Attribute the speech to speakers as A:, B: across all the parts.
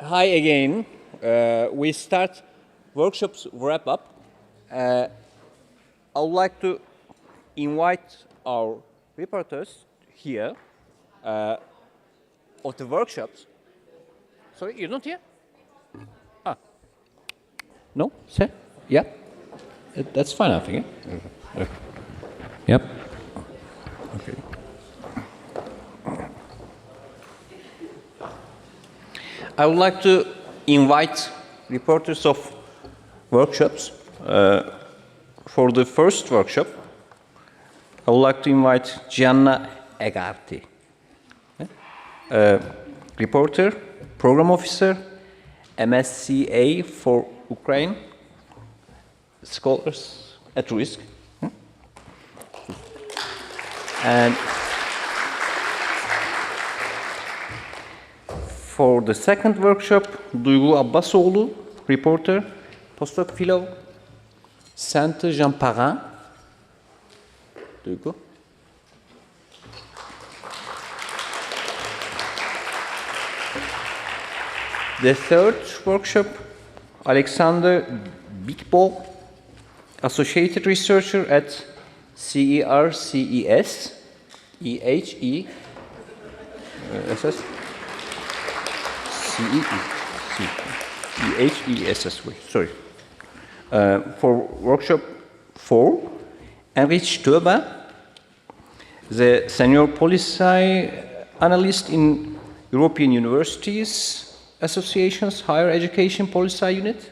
A: Hi again. We start workshops wrap up. I would like to invite our reporters here of the workshops. Sorry, you're not here? Ah. No? Sir? Yeah? That's fine, I think. Yeah? Yep. Okay. I would like to invite reporters of workshops. For the first workshop, I would like to invite Gianna Hegarty, reporter, program officer, MSCA for Ukraine, scholars at risk. And for the second workshop, Duygu Abbasoglu, reporter, postdoc fellow, Centre Jean Perrin. Duygu. The third workshop, Alexander Bikbov, associated researcher at CERCES, EHESS. EHESS, sorry. For workshop 4, Henriette Stoeber, the senior policy analyst in European Universities Association's Higher Education Policy Unit.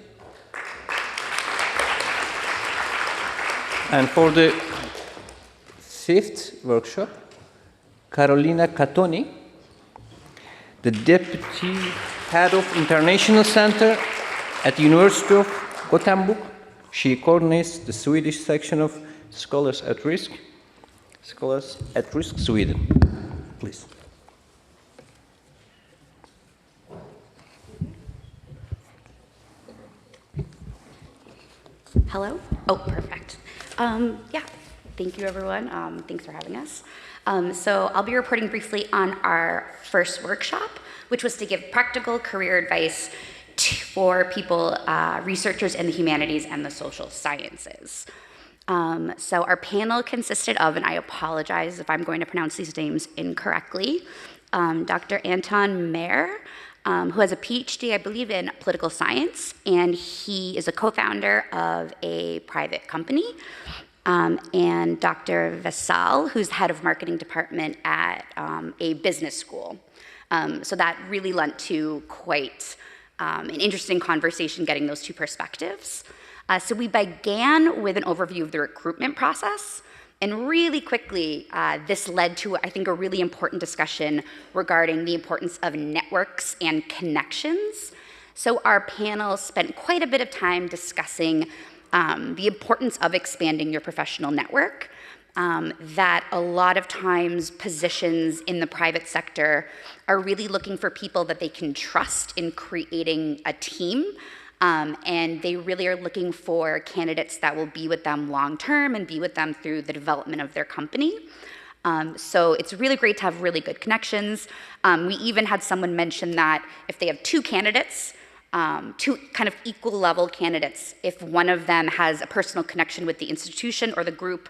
A: And for the fifth workshop, Karolina Catoni, the Deputy Head of International Center at the University of Gothenburg. She coordinates the Swedish section of Scholars at Risk Sweden. Please.
B: Hello? Oh, perfect. Yeah, thank you everyone. Thanks for having us. So I'll be reporting briefly on our first workshop, which was to give practical career advice for people, researchers in the humanities and the social sciences. So our panel consisted of, and I apologize if I'm going to pronounce these names incorrectly, Dr. Anton Mayer, who has a PhD, I believe, in political science, and he is a co-founder of a private company. And Dr. Vesal, who's head of marketing department at a business school. So that really lent to quite an interesting conversation getting those two perspectives. So we began with an overview of the recruitment process. And really quickly, this led to, I think, a really important discussion regarding the importance of networks and connections. So our panel spent quite a bit of time discussing the importance of expanding your professional network, that a lot of times positions in the private sector are really looking for people that they can trust in creating a team. And they really are looking for candidates that will be with them long-term and be with them through the development of their company. So it's really great to have really good connections. We even had someone mention that if they have two candidates, two kind of equal level candidates, if one of them has a personal connection with the institution or the group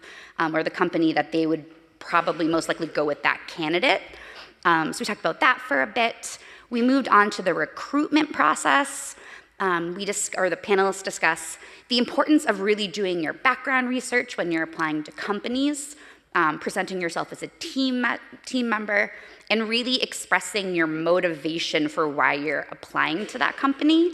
B: or the company, that they would probably most likely go with that candidate. So we talked about that for a bit. We moved on to the recruitment process. The panelists discuss the importance of really doing your background research when you're applying to companies, presenting yourself as a team member, and really expressing your motivation for why you're applying to that company.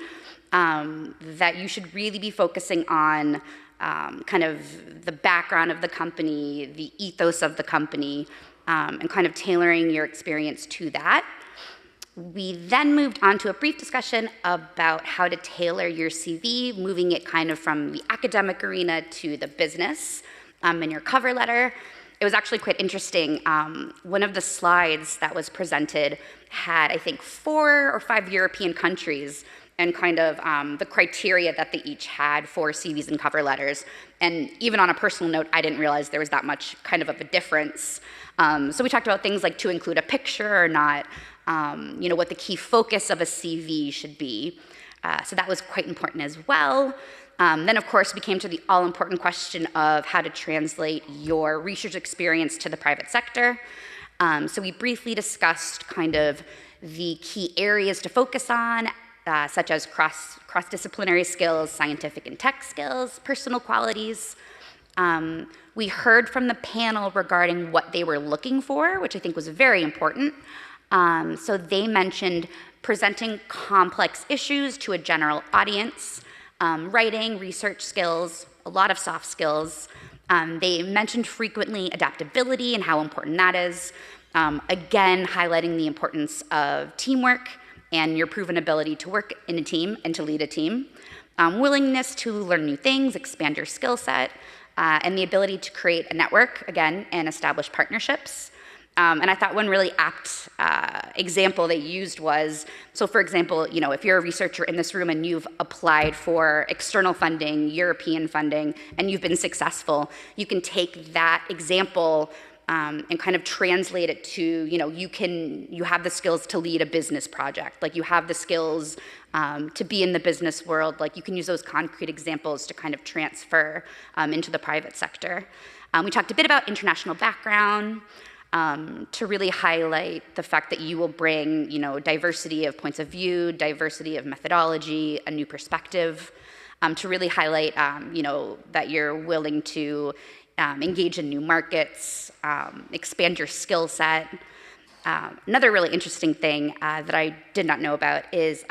B: That you should really be focusing on kind of the background of the company, the ethos of the company, and kind of tailoring your experience to that. We then moved on to a brief discussion about how to tailor your CV, moving it kind of from the academic arena to the business in your cover letter. It was actually quite interesting. One of the slides that was presented had, I think, 4 or 5 European countries and kind of the criteria that they each had for CVs and cover letters. And even on a personal note, I didn't realize there was that much kind of a difference. So we talked about things like to include a picture or not, what the key focus of a CV should be. So that was quite important as well. Then, of course, we came to the all-important question of how to translate your research experience to the private sector. So we briefly discussed kind of the key areas to focus on, such as cross-disciplinary skills, scientific and tech skills, personal qualities. We heard from the panel regarding what they were looking for, which I think was very important. So they mentioned presenting complex issues to a general audience, writing, research skills, a lot of soft skills. They mentioned frequently adaptability and how important that is. Again, highlighting the importance of teamwork and your proven ability to work in a team and to lead a team. Willingness to learn new things, expand your skill set, and the ability to create a network, again, and establish partnerships. And I thought one really apt example they used was, so for example, if you're a researcher in this room and you've applied for external funding, European funding, and you've been successful, you can take that example and kind of translate it to, you have the skills to lead a business project, like you have the skills to be in the business world, like you can use those concrete examples to kind of transfer into the private sector. We talked a bit about international background, to really highlight the fact that you will bring, diversity of points of view, diversity of methodology, a new perspective, to really highlight, that you're willing to engage in new markets, expand your skill set. Another really interesting thing that I did not know about is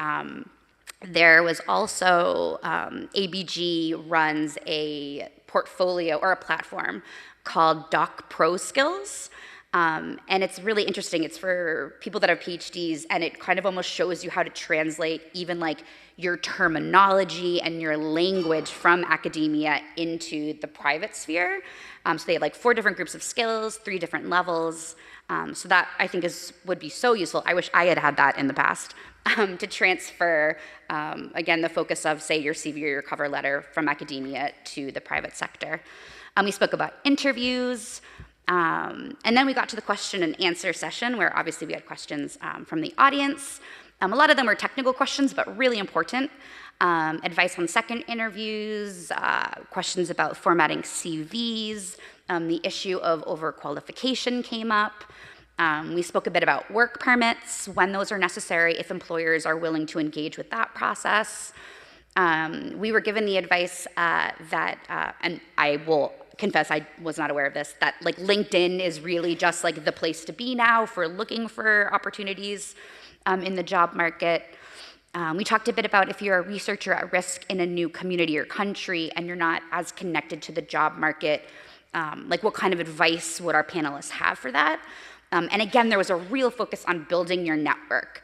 B: there was also ABG runs a portfolio or a platform called Doc Pro Skills. And it's really interesting. It's for people that have PhDs, and it kind of almost shows you how to translate even like your terminology and your language from academia into the private sphere. So they have like 4 different groups of skills, 3 different levels. So that I think would be so useful. I wish I had that in the past to transfer, again, the focus of, say, your CV or your cover letter from academia to the private sector. We spoke about interviews. And then we got to the question and answer session where obviously we had questions from the audience. A lot of them were technical questions, but really important. Advice on second interviews, questions about formatting CVs, the issue of overqualification came up. We spoke a bit about work permits, when those are necessary, if employers are willing to engage with that process. We were given the advice that, and I will confess I was not aware of this, that like LinkedIn is really just like the place to be now for looking for opportunities in the job market. We talked a bit about if you're a researcher at risk in a new community or country and you're not as connected to the job market, like what kind of advice would our panelists have for that? And again, there was a real focus on building your network.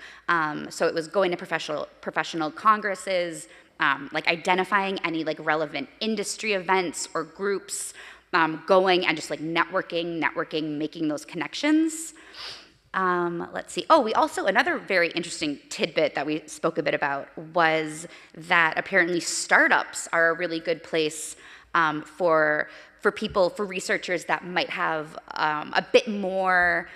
B: So it was going to professional congresses, like identifying any like relevant industry events or groups, going and just like networking, making those connections. Let's see. Oh, we also, another very interesting tidbit that we spoke a bit about was that apparently startups are a really good place for people, for researchers that might have a bit more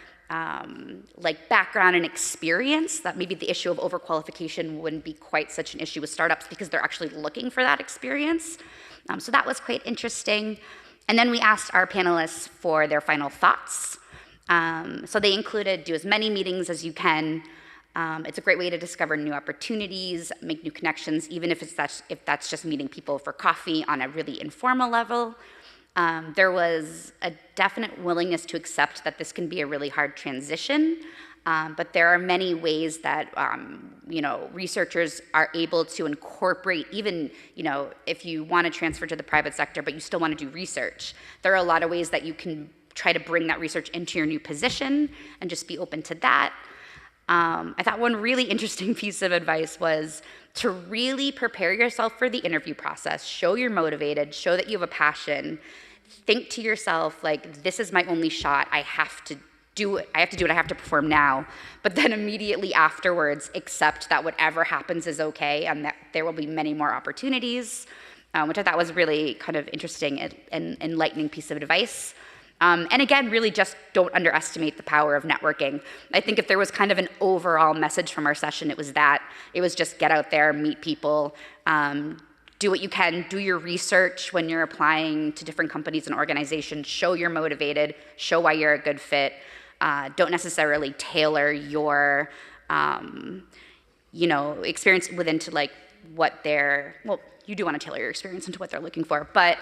B: like background and experience, that maybe the issue of overqualification wouldn't be quite such an issue with startups because they're actually looking for that experience. So that was quite interesting. And then we asked our panelists for their final thoughts. So they included do as many meetings as you can. It's a great way to discover new opportunities, make new connections, even if that's just meeting people for coffee on a really informal level. There was a definite willingness to accept that this can be a really hard transition, but there are many ways that researchers are able to incorporate, even if you want to transfer to the private sector but you still want to do research. There are a lot of ways that you can try to bring that research into your new position and just be open to that. I thought one really interesting piece of advice was to really prepare yourself for the interview process. Show you're motivated, show that you have a passion. Think to yourself, like, this is my only shot. I have to do it. I have to perform now. But then immediately afterwards, accept that whatever happens is okay and that there will be many more opportunities, which I thought was really kind of interesting and enlightening piece of advice. And again, really just don't underestimate the power of networking. I think if there was kind of an overall message from our session, it was that. It was just get out there, meet people, do what you can, do your research when you're applying to different companies and organizations, show you're motivated, show why you're a good fit. Don't necessarily tailor your experience into like what they're, well, you do want to tailor your experience into what they're looking for, but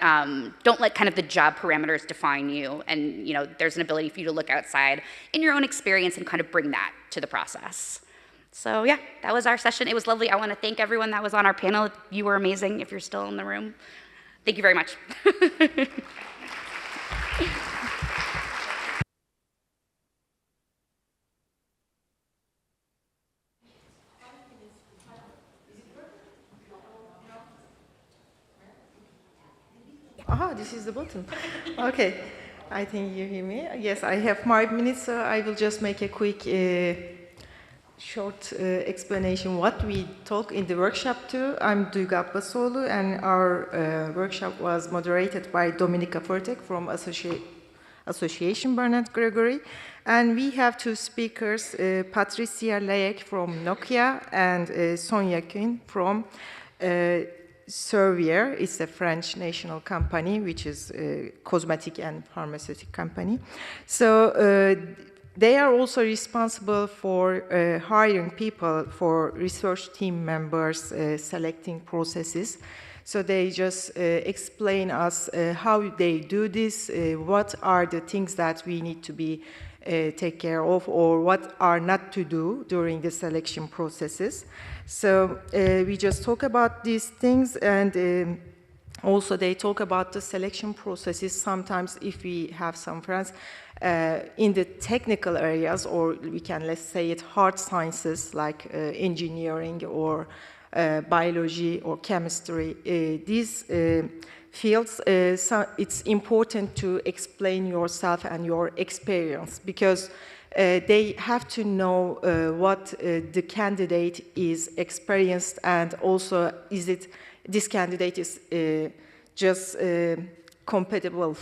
B: don't let kind of the job parameters define you. And there's an ability for you to look outside in your own experience and kind of bring that to the process. So yeah, that was our session. It was lovely. I want to thank everyone that was on our panel. You were amazing if you're still in the room. Thank you very much.
C: Aha, this is the button. Okay, I think you hear me. Yes, I have 5 minutes, so I will just make a quick, short explanation what we talk in the workshop too. I'm Duygu Abbasoglu, and our workshop was moderated by Dominika Fortek from Association Bernard Gregory. And we have 2 speakers, Patricia Layek from Nokia and Sonia Kuhn from CERCEC. It's a French national company, which is a cosmetic and pharmaceutical company. So they are also responsible for hiring people for research team members, selecting processes. So they just explain us how they do this, what are the things that we need to be take care of, or what are not to do during the selection processes. So we just talk about these things, and also they talk about the selection processes. Sometimes if we have some friends in the technical areas, or we can, let's say it, hard sciences like engineering or biology or chemistry, these fields, so it's important to explain yourself and your experience, because they have to know what the candidate is experienced, and also this candidate is just compatible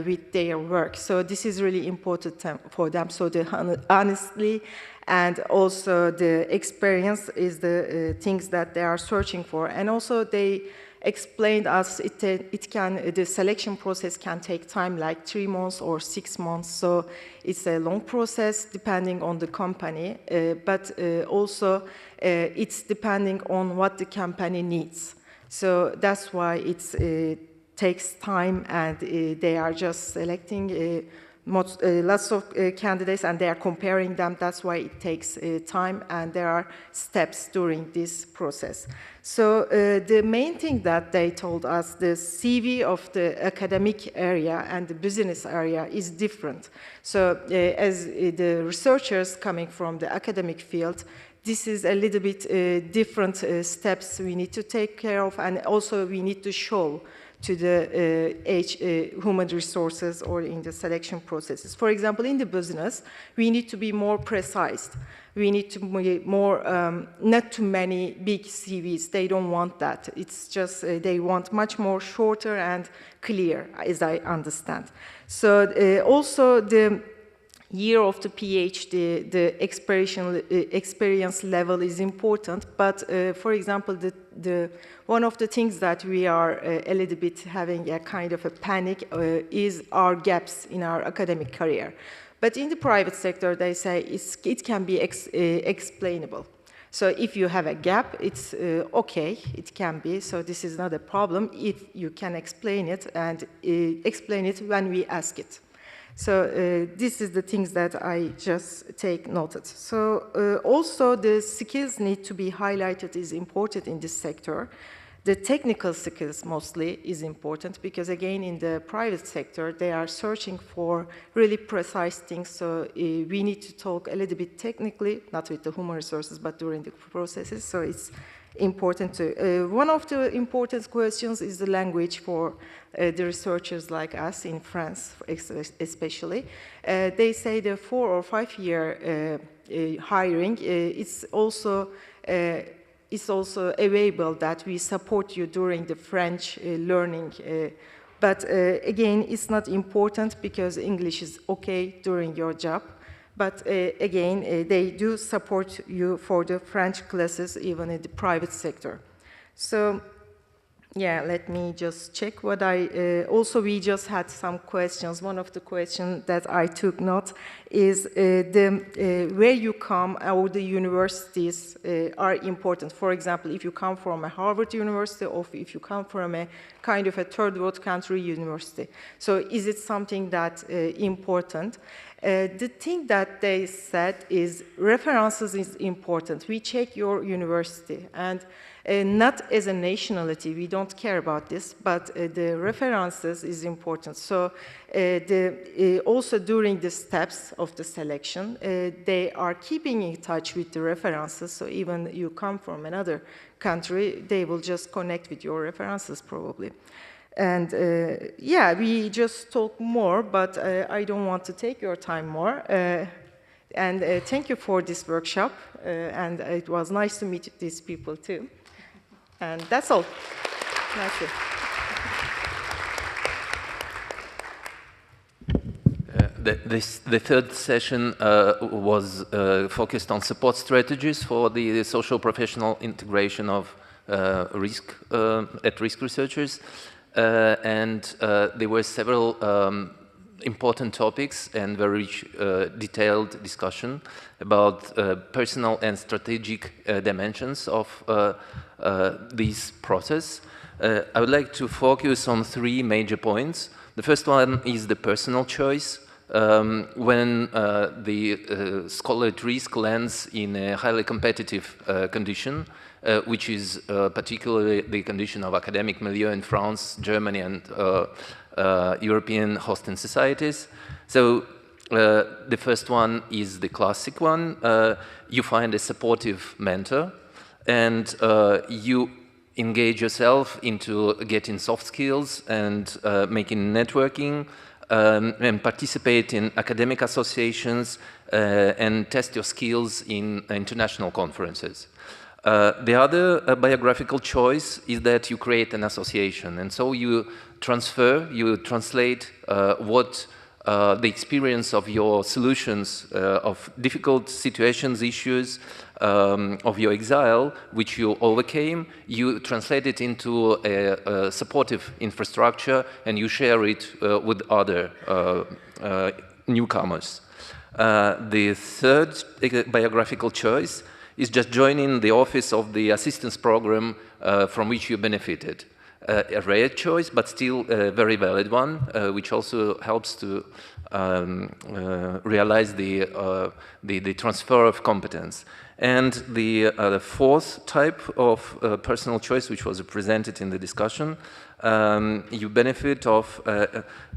C: with their work. So this is really important for them. So the honestly and also the experience is the things that they are searching for. And also they explained us the selection process can take time, like 3 months or 6 months. So it's a long process depending on the company, but also it's depending on what the company needs. So that's why it takes time, and they are just selecting lots of candidates, and they are comparing them. That's why it takes time, and there are steps during this process. So the main thing that they told us, the CV of the academic area and the business area is different. So as the researchers coming from the academic field, this is a little bit different steps we need to take care of, and also we need to show to the human resources or in the selection processes. For example, in the business, we need to be more precise. We need to be more, not too many big CVs. They don't want that. It's just, they want much more shorter and clear, as I understand. So also the year of the PhD, the experience level is important, but for example, one of the things that we are a little bit having a kind of a panic is our gaps in our academic career. But in the private sector, they say it can be explainable. So if you have a gap, it's okay, it can be, so this is not a problem if you can explain it, and explain it when we ask it. So this is the things that I just take noted. So also the skills need to be highlighted is important in this sector. The technical skills mostly is important, because again in the private sector they are searching for really precise things. So we need to talk a little bit technically, not with the human resources, but during the processes. So it's important to. One of the important questions is the language for the researchers like us in France, especially. They say the 4 or 5 year hiring, it's also available that we support you during the French learning But again, it's not important because English is okay during your job. But again, they do support you for the French classes, even in the private sector. So, yeah, let me just check what also, we just had some questions. One of the questions that I took note is where you come or the universities are important. For example, if you come from a Harvard University or if you come from a kind of a third world country university. So is it something that important? The thing that they said is references is important. We check your university, and not as a nationality, we don't care about this, but the references is important. So also during the steps of the selection, they are keeping in touch with the references, so even you come from another country, they will just connect with your references probably. And yeah, we just talk more, but I don't want to take your time more. And thank you for this workshop, and it was nice to meet these people too. And that's all. That's it.
D: The third session was focused on support strategies for the social professional integration of at-risk researchers. And there were several important topics and very detailed discussion about personal and strategic dimensions of this process. I would like to focus on three major points. The first one is the personal choice. When the scholar at risk lands in a highly competitive condition, which is particularly the condition of academic milieu in France, Germany, and European hosting societies. So the first one is the classic one. You find a supportive mentor, and you engage yourself into getting soft skills and making networking, and participate in academic associations and test your skills in international conferences. The other biographical choice is that you create an association, and so you translate what the experience of your solutions of difficult situations, issues, of your exile, which you overcame, you translate it into a supportive infrastructure, and you share it with other newcomers. The third biographical choice is just joining the office of the assistance program from which you benefited. A rare choice, but still a very valid one, which also helps to realize the transfer of competence. And the fourth type of personal choice, which was presented in the discussion, you benefit of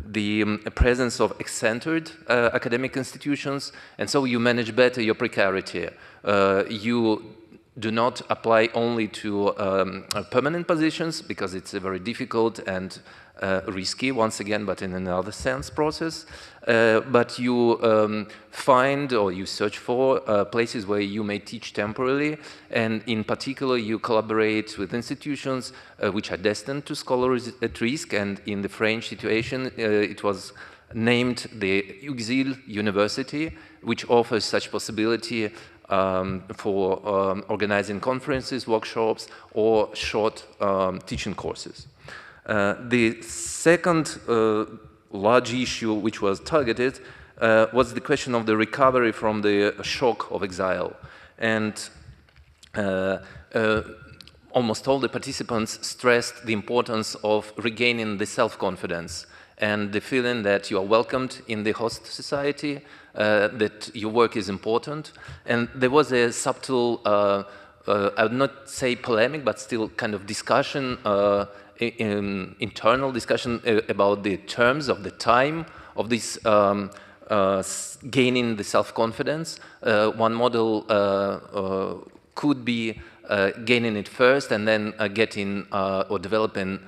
D: the presence of eccentered academic institutions, and so you manage better your precarity. You do not apply only to permanent positions, because it's a very difficult and risky, once again, but in another sense, process. But you find or you search for places where you may teach temporarily, and in particular you collaborate with institutions which are destined to scholars at risk, and in the French situation it was named the Exil University, which offers such possibility for organizing conferences, workshops, or short teaching courses. The second large issue which was targeted was the question of the recovery from the shock of exile. And almost all the participants stressed the importance of regaining the self-confidence and the feeling that you are welcomed in the host society, that your work is important. And there was a subtle, I would not say polemic, but still kind of discussion, internal discussion about the terms of the time of this gaining the self-confidence. One model could be gaining it first and then getting or developing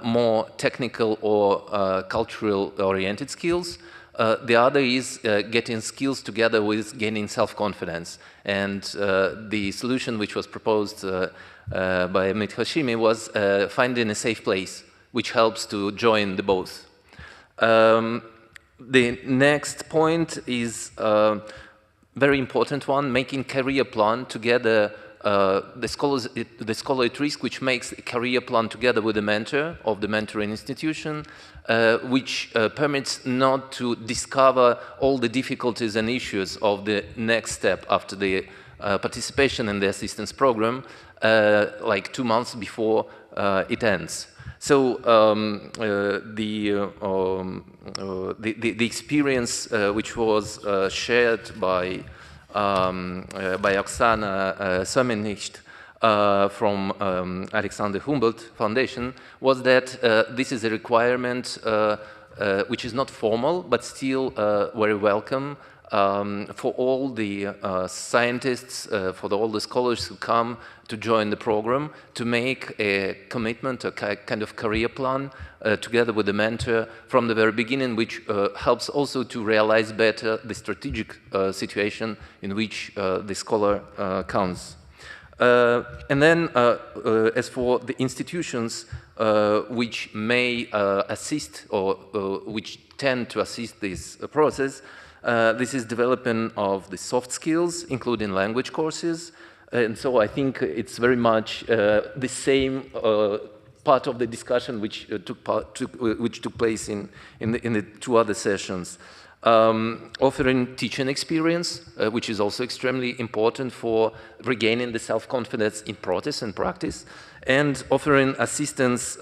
D: more technical or cultural-oriented skills. The other is getting skills together with gaining self-confidence. And the solution which was proposed by Amit Hashimi was finding a safe place which helps to join the both. The next point is a very important one, making career plan together, the scholar at risk, which makes a career plan together with the mentor of the mentoring institution, which permits not to discover all the difficulties and issues of the next step after the participation in the assistance program, like 2 months before it ends. So the experience which was shared by Oksana Somenicht from Alexander Humboldt Foundation was that this is a requirement which is not formal but still very welcome for all the scientists, for all the scholars who come to join the program, to make a commitment, a kind of career plan together with the mentor from the very beginning, which helps also to realize better the strategic situation in which the scholar counts. And then, as for the institutions which may assist or which tend to assist this process, this is development of the soft skills, including language courses. And so I think it's very much the same part of the discussion which took place in the 2 other sessions. Offering teaching experience, which is also extremely important for regaining the self-confidence in practice and practice, and offering assistance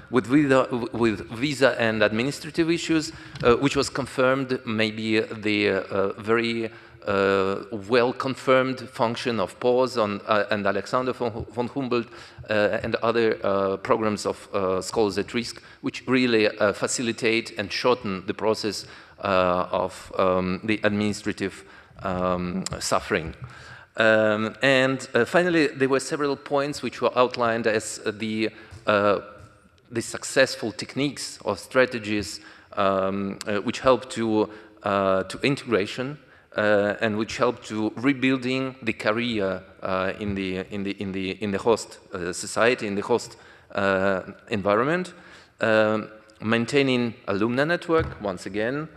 D: with visa and administrative issues, which was confirmed, maybe the very well-confirmed function of PAUSE and Alexander von Humboldt and other programs of scholars at risk, which really facilitate and shorten the process of the administrative suffering. And finally, there were several points which were outlined as the successful techniques or strategies which help to integration and which help to rebuilding the career in the host society, in the host environment. Maintaining alumni network, once again,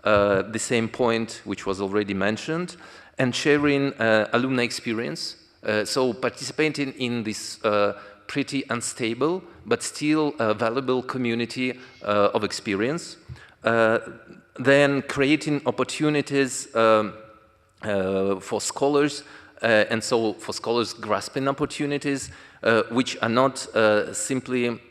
D: the same point which was already mentioned, and sharing alumni experience, so participating in this pretty unstable but still valuable community of experience. Then creating opportunities for scholars, and so for scholars grasping opportunities which are not simply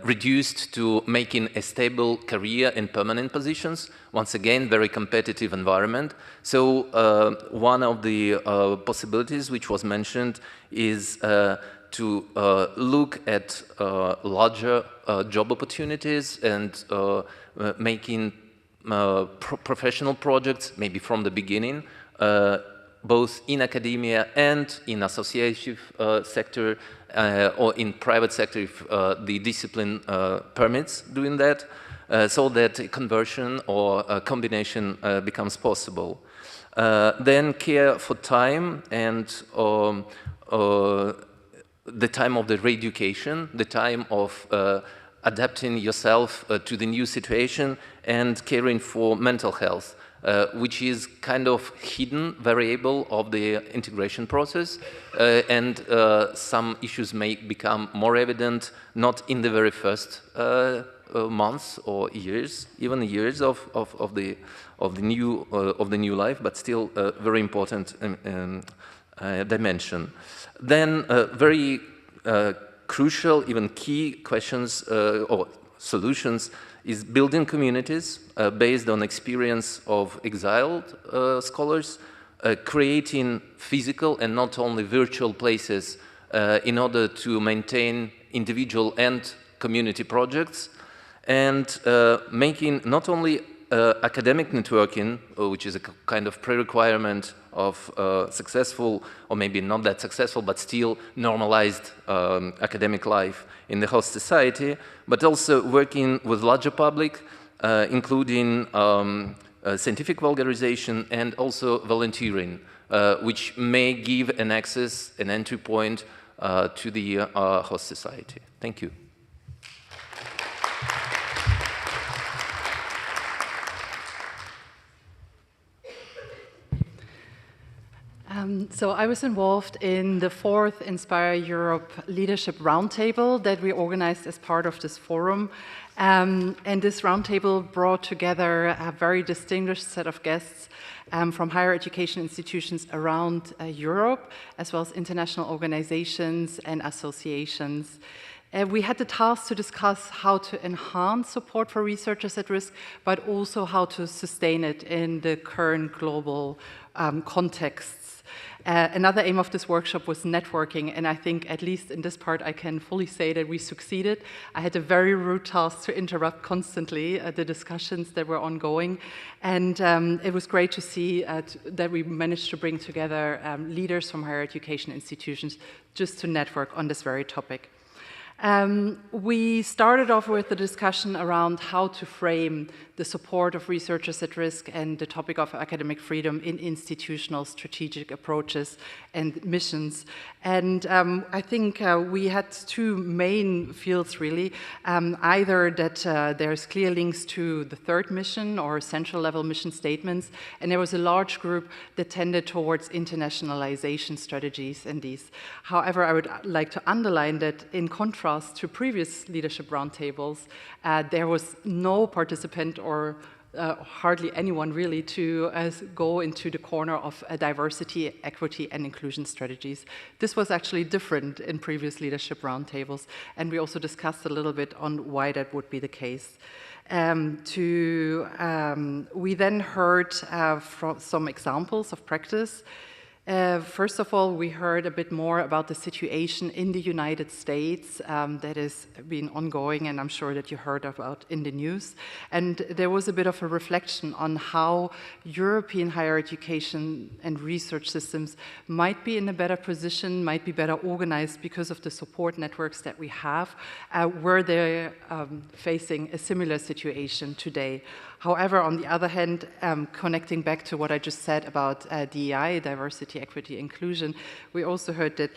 D: reduced to making a stable career in permanent positions. Once again, very competitive environment. So one of the possibilities which was mentioned is to look at larger job opportunities and making professional projects, maybe from the beginning, both in academia and in associative sector or in private sector if the discipline permits doing that, so that a conversion or a combination becomes possible. Then care for time and the time of the re-education, the time of adapting yourself to the new situation and caring for mental health. Which is kind of hidden variable of the integration process, and some issues may become more evident not in the very first months or years, even years of the new life, but still a very important dimension. Then very crucial, even key questions or solutions is building communities based on experience of exiled scholars, creating physical and not only virtual places in order to maintain individual and community projects, and making not only academic networking, which is a kind of pre-requirement of successful, or maybe not that successful, but still normalized academic life in the host society, but also working with larger public, including scientific vulgarization and also volunteering, which may give an access, an entry point to the host society. Thank you.
E: So I was involved in the 4th Inspire Europe Leadership Roundtable that we organized as part of this forum. And this roundtable brought together a very distinguished set of guests from higher education institutions around Europe, as well as international organizations and associations. We had the task to discuss how to enhance support for researchers at risk, but also how to sustain it in the current global contexts. Another aim of this workshop was networking, and I think, at least in this part, I can fully say that we succeeded. I had a very rude task to interrupt constantly the discussions that were ongoing, and it was great to see that we managed to bring together leaders from higher education institutions just to network on this very topic. We started off with a discussion around how to frame the support of researchers at risk and the topic of academic freedom in institutional strategic approaches and missions. And I think we had two main fields, really. Either that there's clear links to the third mission or central level mission statements, and there was a large group that tended towards internationalization strategies in these. However, I would like to underline that in contrast to previous leadership roundtables, there was no participant or hardly anyone really to go into the corner of diversity, equity, and inclusion strategies. This was actually different in previous leadership roundtables, and we also discussed a little bit on why that would be the case. We then heard from some examples of practice. First of all, we heard a bit more about the situation in the United States that has been ongoing, and I'm sure that you heard about in the news. And there was a bit of a reflection on how European higher education and research systems might be in a better position, might be better organized because of the support networks that we have, where they're facing a similar situation today. However, on the other hand, connecting back to what I just said about DEI, diversity, equity, inclusion, we also heard that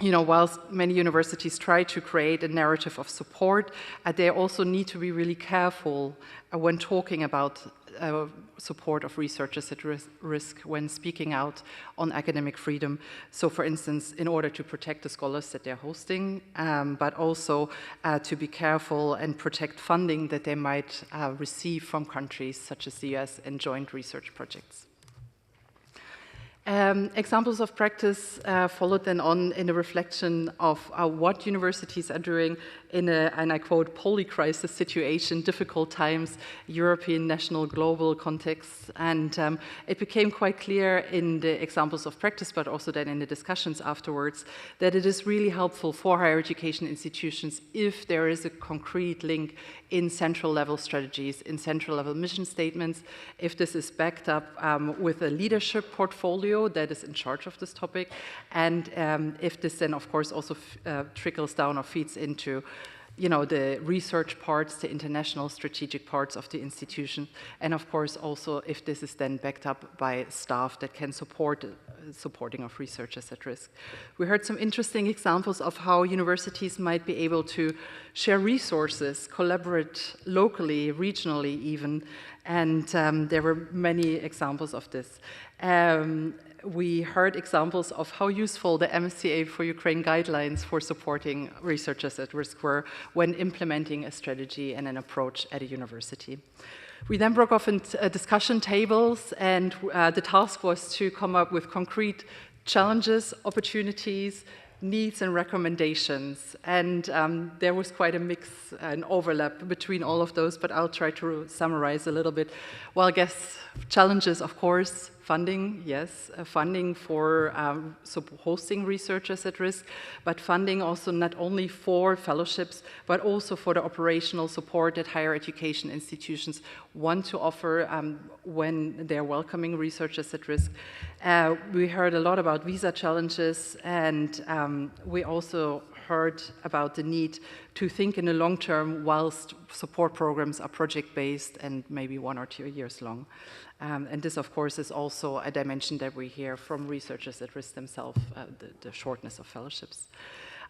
E: whilst many universities try to create a narrative of support, they also need to be really careful when talking about support of researchers at risk when speaking out on academic freedom. So, for instance, in order to protect the scholars that they're hosting, but also to be careful and protect funding that they might receive from countries such as the US and joint research projects. Examples of practice followed then on in a reflection of what universities are doing in a, and I quote, polycrisis situation, difficult times, European, national, global contexts. And it became quite clear in the examples of practice, but also then in the discussions afterwards, that it is really helpful for higher education institutions if there is a concrete link in central level strategies, in central level mission statements, if this is backed up with a leadership portfolio that is in charge of this topic, and if this then, of course, also trickles down or feeds into the research parts, the international strategic parts of the institution, and of course also if this is then backed up by staff that can support supporting of researchers at risk. We heard some interesting examples of how universities might be able to share resources, collaborate locally, regionally even, and there were many examples of this. We heard examples of how useful the MSCA for Ukraine guidelines for supporting researchers at risk were when implementing a strategy and an approach at a university. We then broke off into discussion tables, and the task was to come up with concrete challenges, opportunities, needs and recommendations. And there was quite a mix and overlap between all of those, but I'll try to summarize a little bit. Well, I guess challenges, of course, funding, yes, funding for hosting researchers at risk, but funding also not only for fellowships, but also for the operational support that higher education institutions want to offer when they're welcoming researchers at risk. We heard a lot about visa challenges, and we also heard about the need to think in the long term whilst support programs are project-based and maybe 1 or 2 years long. And this, of course, is also a dimension that we hear from researchers at risk themselves, the shortness of fellowships.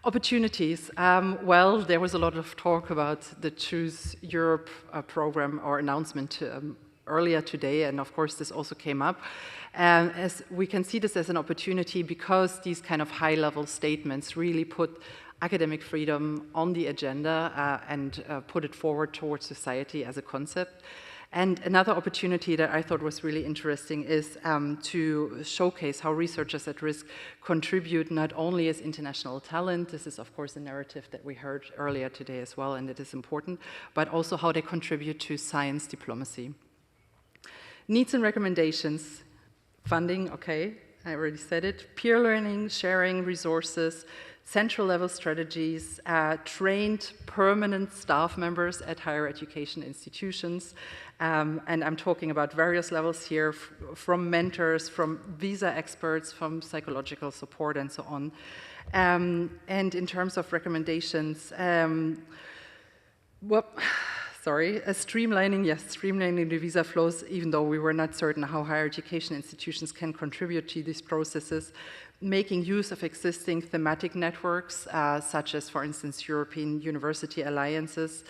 E: Opportunities. Well, there was a lot of talk about the Choose Europe program or announcement earlier today, and of course this also came up. As we can see this as an opportunity because these kind of high-level statements really put academic freedom on the agenda and put it forward towards society as a concept. And another opportunity that I thought was really interesting is to showcase how researchers at risk contribute not only as international talent, this is of course a narrative that we heard earlier today as well, and it is important, but also how they contribute to science diplomacy. Needs and recommendations. Funding, okay, I already said it. Peer learning, sharing resources, central level strategies, trained permanent staff members at higher education institutions, and I'm talking about various levels here, from mentors, from visa experts, from psychological support and so on. And in terms of recommendations, streamlining the visa flows, even though we were not certain how higher education institutions can contribute to these processes, making use of existing thematic networks, such as, for instance, European University Alliances,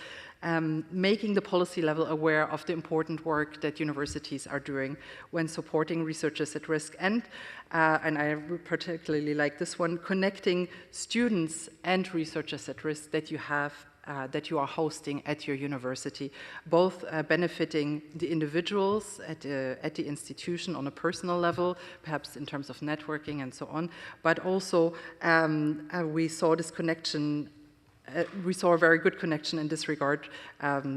E: making the policy level aware of the important work that universities are doing when supporting researchers at risk, and I particularly like this one, connecting students and researchers at risk that you have that you are hosting at your university, both benefiting the individuals at the institution on a personal level, perhaps in terms of networking and so on, but also we saw this connection. We saw a very good connection in this regard,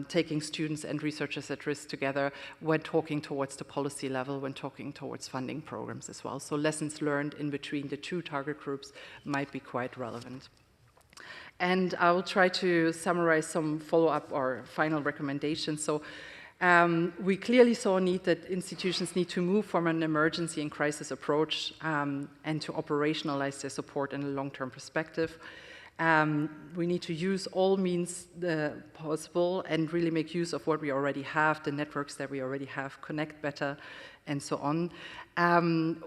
E: taking students and researchers at risk together when talking towards the policy level, when talking towards funding programs as well. So lessons learned in between the two target groups might be quite relevant. And I will try to summarize some follow-up or final recommendations. So we clearly saw a need that institutions need to move from an emergency and crisis approach and to operationalize their support in a long-term perspective. We need to use all means possible and really make use of what we already have, the networks that we already have, connect better, and so on.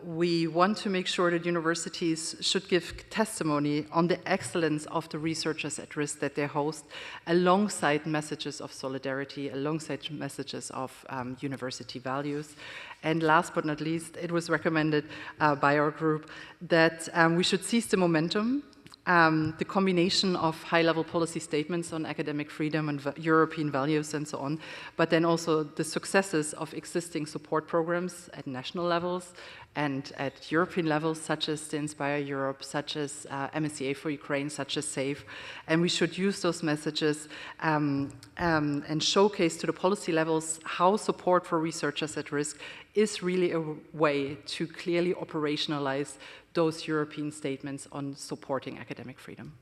E: We want to make sure that universities should give testimony on the excellence of the researchers at risk that they host, alongside messages of solidarity, alongside messages of university values. And last but not least, it was recommended by our group that we should seize the momentum. The combination of high-level policy statements on academic freedom and European values and so on, but then also the successes of existing support programs at national levels and at European levels, such as the Inspireurope, such as MSCA for Ukraine, such as SAFE. And we should use those messages and showcase to the policy levels how support for researchers at risk is really a way to clearly operationalize those European statements on supporting academic freedom.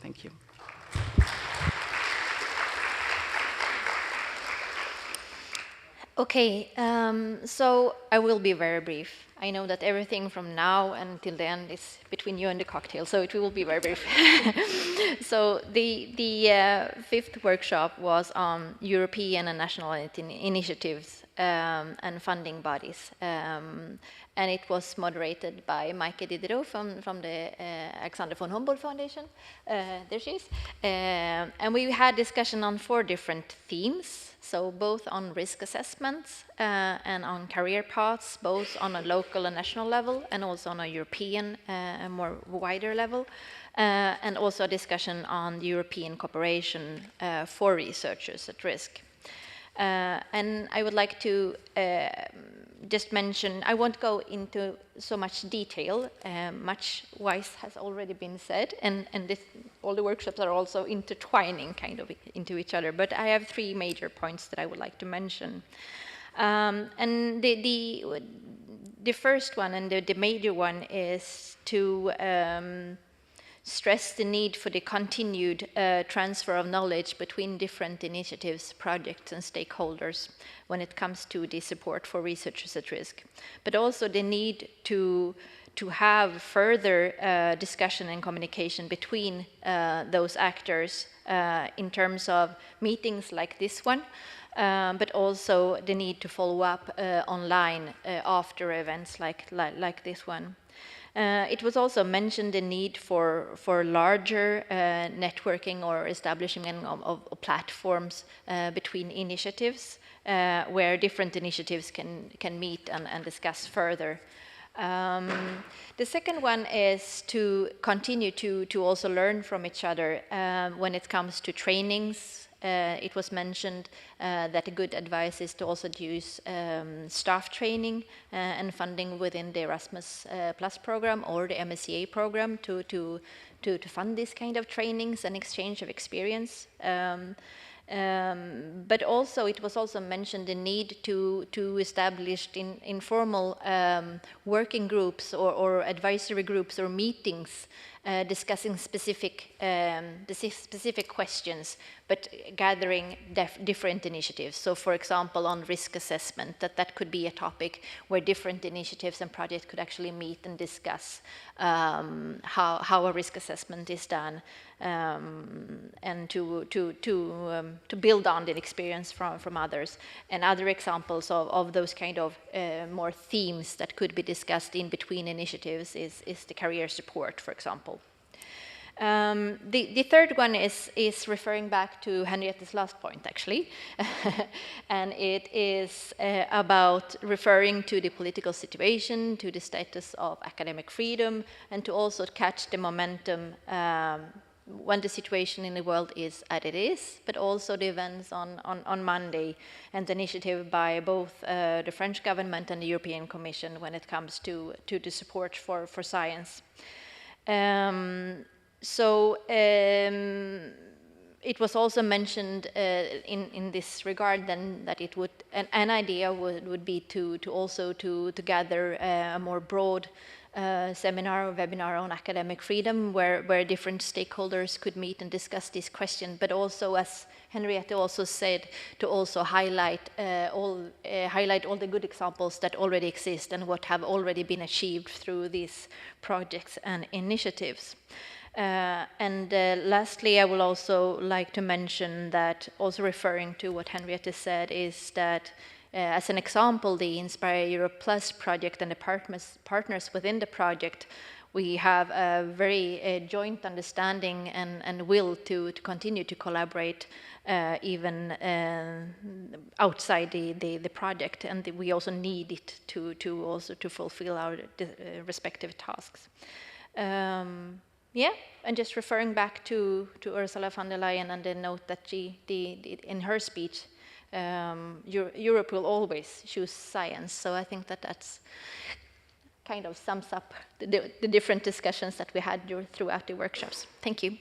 E: Thank you.
F: Okay, so I will be very brief. I know that everything from now until the end is between you and the cocktail, so it will be very brief. So the fifth workshop was on European and national initiatives and funding bodies. And it was moderated by Maike Diderot from the Alexander von Humboldt Foundation. There she is. And we had discussion on 4 different themes. So both on risk assessments and on career paths, both on a local and national level, and also on a European and more wider level. And also a discussion on the European cooperation for researchers at risk. And I would like to just mention, I won't go into so much detail, much wise has already been said, and all the workshops are also intertwining kind of into each other, but I have 3 major points that I would like to mention. And the first one, and the major one, is to stress the need for the continued transfer of knowledge between different initiatives, projects, and stakeholders when it comes to the support for researchers at risk. But also the need to have further discussion and communication between those actors in terms of meetings like this one, but also the need to follow up online after events like this one. It was also mentioned the need for larger networking or establishing of platforms between initiatives where different initiatives can meet and discuss further. The second one is to continue to also learn from each other when it comes to trainings. It was mentioned that a good advice is to also use staff training and funding within the Erasmus Plus program or the MSCA program to fund this kind of trainings and exchange of experience. But also, it was also mentioned the need to establish informal working groups or advisory groups or meetings discussing specific questions, but gathering different initiatives. So, for example, on risk assessment, that could be a topic where different initiatives and projects could actually meet and discuss how a risk assessment is done, and to build on the experience from others. And other examples of those kind of more themes that could be discussed in between initiatives is the career support, for example. The third one is referring back to Henriette's last point, actually, and it is about referring to the political situation, to the status of academic freedom, and to also catch the momentum when the situation in the world is as it is, but also the events on Monday and the initiative by both the French government and the European Commission when it comes to the support for science. It was also mentioned in this regard then that it would an idea would be to also gather a more broad seminar or webinar on academic freedom where different stakeholders could meet and discuss this question, but also, as Henriette also said, to also highlight all the good examples that already exist and what have already been achieved through these projects and initiatives. Lastly, I will also like to mention that, also referring to what Henriette said, is that as an example, the Inspireurope Plus project and the partners within the project, we have a very joint understanding and will to continue to collaborate even outside the project, and we also need it to also to fulfill our respective tasks. Yeah, and just referring back to Ursula von der Leyen and the note that she in her speech, Europe will always choose science. So I think that's kind of sums up the different discussions that we had throughout the workshops. Thank you.